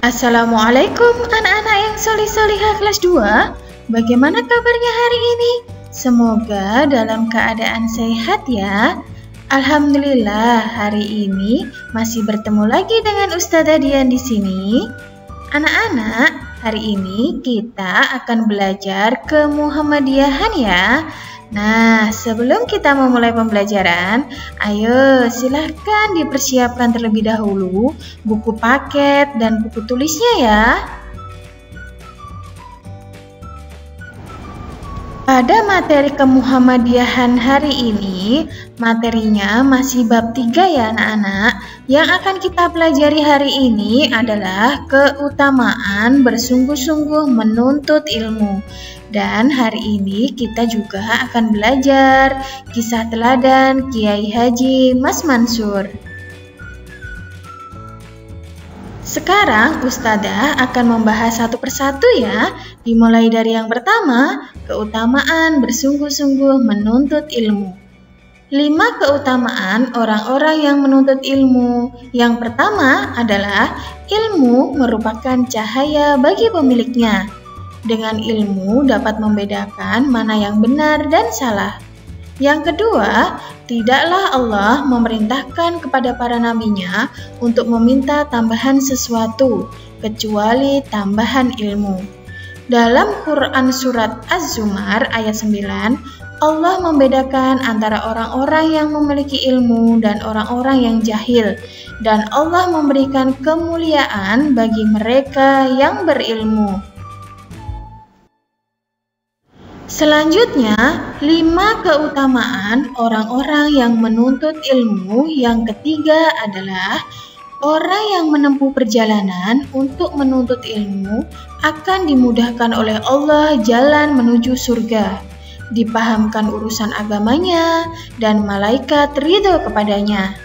Assalamualaikum anak-anak yang solih-solihah kelas 2. Bagaimana kabarnya hari ini? Semoga dalam keadaan sehat ya. Alhamdulillah hari ini masih bertemu lagi dengan Ustazah Dian di sini. Anak-anak, hari ini kita akan belajar kemuhammadiyahan ya. Nah, sebelum kita memulai pembelajaran, ayo silahkan dipersiapkan terlebih dahulu buku paket dan buku tulisnya ya. Pada materi kemuhammadiyahan hari ini, materinya masih bab 3 ya anak-anak. Yang akan kita pelajari hari ini adalah keutamaan bersungguh-sungguh menuntut ilmu. Dan hari ini kita juga akan belajar kisah teladan Kiai Haji Mas Mansur. Sekarang Ustazah akan membahas satu persatu ya, dimulai dari yang pertama, keutamaan bersungguh-sungguh menuntut ilmu. 5 keutamaan orang-orang yang menuntut ilmu. Yang pertama adalah ilmu merupakan cahaya bagi pemiliknya. Dengan ilmu dapat membedakan mana yang benar dan salah. Yang kedua, tidaklah Allah memerintahkan kepada para nabinya untuk meminta tambahan sesuatu, kecuali tambahan ilmu. Dalam Quran Surat Az-Zumar ayat 9, Allah membedakan antara orang-orang yang memiliki ilmu dan orang-orang yang jahil. Dan Allah memberikan kemuliaan bagi mereka yang berilmu. Selanjutnya, 5 keutamaan orang-orang yang menuntut ilmu. Yang ketiga adalah orang yang menempuh perjalanan untuk menuntut ilmu akan dimudahkan oleh Allah jalan menuju surga, dipahamkan urusan agamanya, dan malaikat ridho kepadanya.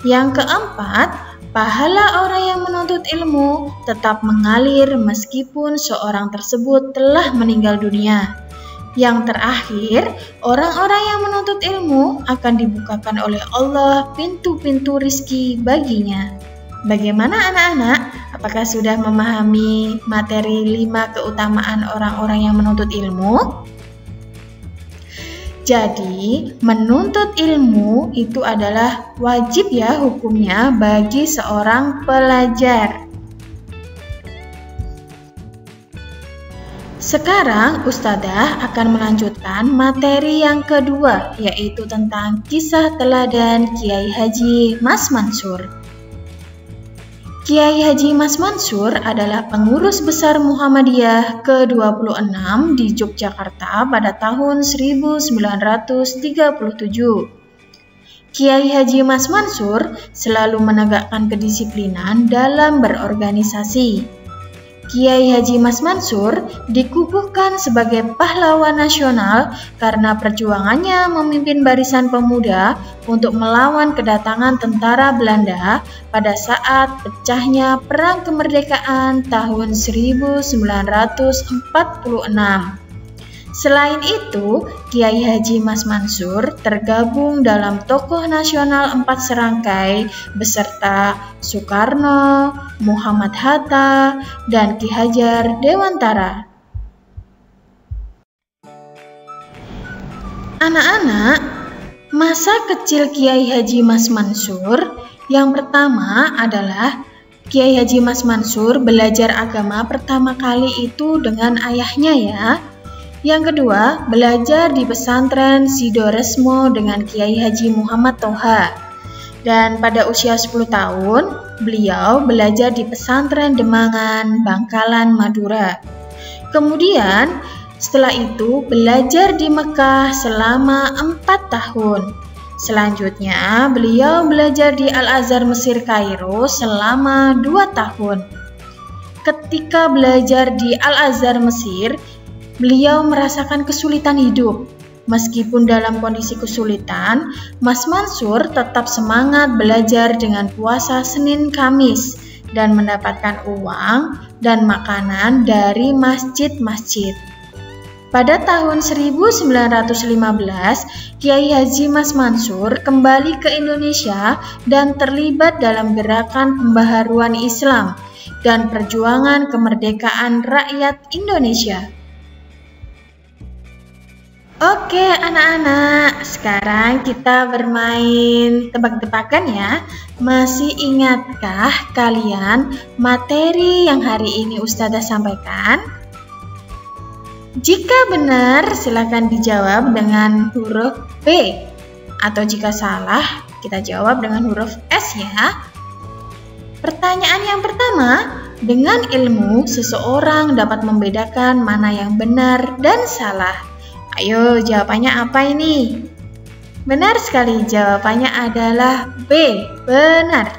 Yang keempat, pahala orang yang menuntut ilmu tetap mengalir meskipun seorang tersebut telah meninggal dunia. Yang terakhir, orang-orang yang menuntut ilmu akan dibukakan oleh Allah pintu-pintu rizki baginya. Bagaimana anak-anak? Apakah sudah memahami materi 5 keutamaan orang-orang yang menuntut ilmu? Jadi, menuntut ilmu itu adalah wajib ya hukumnya bagi seorang pelajar. Sekarang Ustazah akan melanjutkan materi yang kedua, yaitu tentang kisah teladan Kiai Haji Mas Mansur. Kiai Haji Mas Mansur adalah pengurus besar Muhammadiyah ke-26 di Yogyakarta pada tahun 1937. Kiai Haji Mas Mansur selalu menegakkan kedisiplinan dalam berorganisasi. Kiai Haji Mas Mansur dikukuhkan sebagai pahlawan nasional karena perjuangannya memimpin barisan pemuda untuk melawan kedatangan tentara Belanda pada saat pecahnya Perang Kemerdekaan tahun 1946. Selain itu, Kiai Haji Mas Mansur tergabung dalam tokoh nasional 4 serangkai beserta Soekarno, Muhammad Hatta, dan Ki Hajar Dewantara. Anak-anak, masa kecil Kiai Haji Mas Mansur yang pertama adalah Kiai Haji Mas Mansur belajar agama pertama kali itu dengan ayahnya ya. Yang kedua, belajar di pesantren Sidoresmo dengan Kiai Haji Muhammad Toha. Dan pada usia 10 tahun, beliau belajar di pesantren Demangan, Bangkalan, Madura. Kemudian, setelah itu belajar di Mekah selama 4 tahun. Selanjutnya, beliau belajar di Al-Azhar Mesir Kairo selama 2 tahun. Ketika belajar di Al-Azhar Mesir, beliau merasakan kesulitan hidup. Meskipun dalam kondisi kesulitan, Mas Mansur tetap semangat belajar dengan puasa Senin Kamis dan mendapatkan uang dan makanan dari masjid-masjid. Pada tahun 1915, Kiai Haji Mas Mansur kembali ke Indonesia dan terlibat dalam gerakan pembaharuan Islam dan perjuangan kemerdekaan rakyat Indonesia. Oke anak-anak, sekarang kita bermain tebak-tebakan ya. Masih ingatkah kalian materi yang hari ini Ustazah sampaikan? Jika benar, silakan dijawab dengan huruf B. Atau jika salah, kita jawab dengan huruf S ya. Pertanyaan yang pertama, dengan ilmu seseorang dapat membedakan mana yang benar dan salah. Ayo, jawabannya apa ini? Benar sekali, jawabannya adalah B, benar.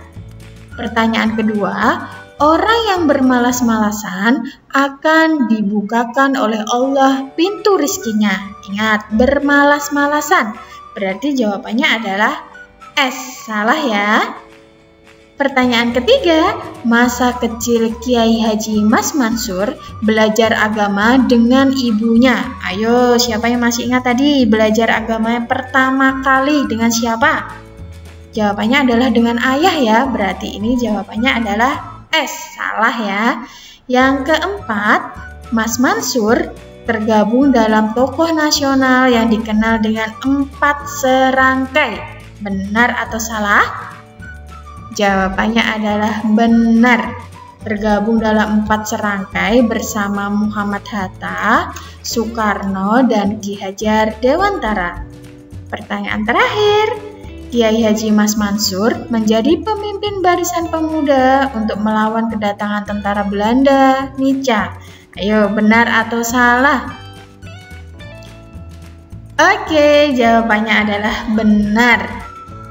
Pertanyaan kedua, orang yang bermalas-malasan akan dibukakan oleh Allah pintu rizkinya. Ingat, bermalas-malasan, berarti jawabannya adalah S, salah ya. Pertanyaan ketiga, masa kecil Kiai Haji Mas Mansur belajar agama dengan ibunya. Ayo, siapa yang masih ingat tadi belajar agama yang pertama kali dengan siapa? Jawabannya adalah dengan ayah ya, berarti ini jawabannya adalah S, salah ya. Yang keempat, Mas Mansur tergabung dalam tokoh nasional yang dikenal dengan 4 serangkai. Benar atau salah? Jawabannya adalah benar. Tergabung dalam 4 serangkai bersama Muhammad Hatta, Soekarno, dan Ki Hajar Dewantara. Pertanyaan terakhir, Kiai Haji Mas Mansur menjadi pemimpin barisan pemuda untuk melawan kedatangan tentara Belanda, Nica. Ayo, benar atau salah? Oke, jawabannya adalah benar.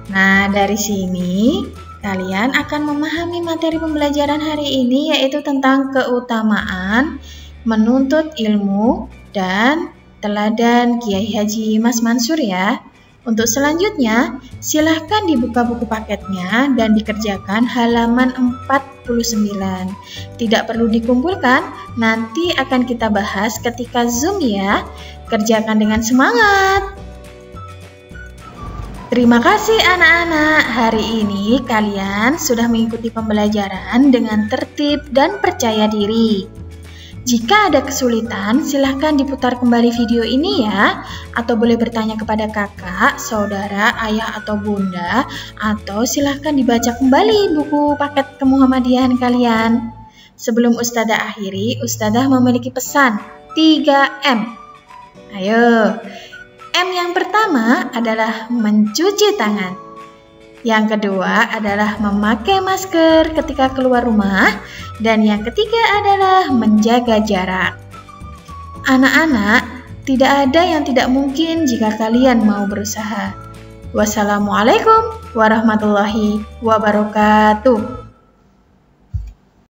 Nah, dari sini kalian akan memahami materi pembelajaran hari ini, yaitu tentang keutamaan menuntut ilmu dan teladan Kiai Haji Mas Mansur ya. Untuk selanjutnya, silahkan dibuka buku paketnya dan dikerjakan halaman 49. Tidak perlu dikumpulkan, nanti akan kita bahas ketika Zoom ya. Kerjakan dengan semangat! Terima kasih anak-anak, hari ini kalian sudah mengikuti pembelajaran dengan tertib dan percaya diri. Jika ada kesulitan, silahkan diputar kembali video ini ya, atau boleh bertanya kepada kakak, saudara, ayah, atau bunda, atau silahkan dibaca kembali buku paket kemuhammadiyahan kalian. Sebelum Ustazah akhiri, Ustazah memiliki pesan 3M. Ayo, M yang pertama adalah mencuci tangan. Yang kedua adalah memakai masker ketika keluar rumah. Dan yang ketiga adalah menjaga jarak. Anak-anak, tidak ada yang tidak mungkin jika kalian mau berusaha. Wassalamualaikum warahmatullahi wabarakatuh.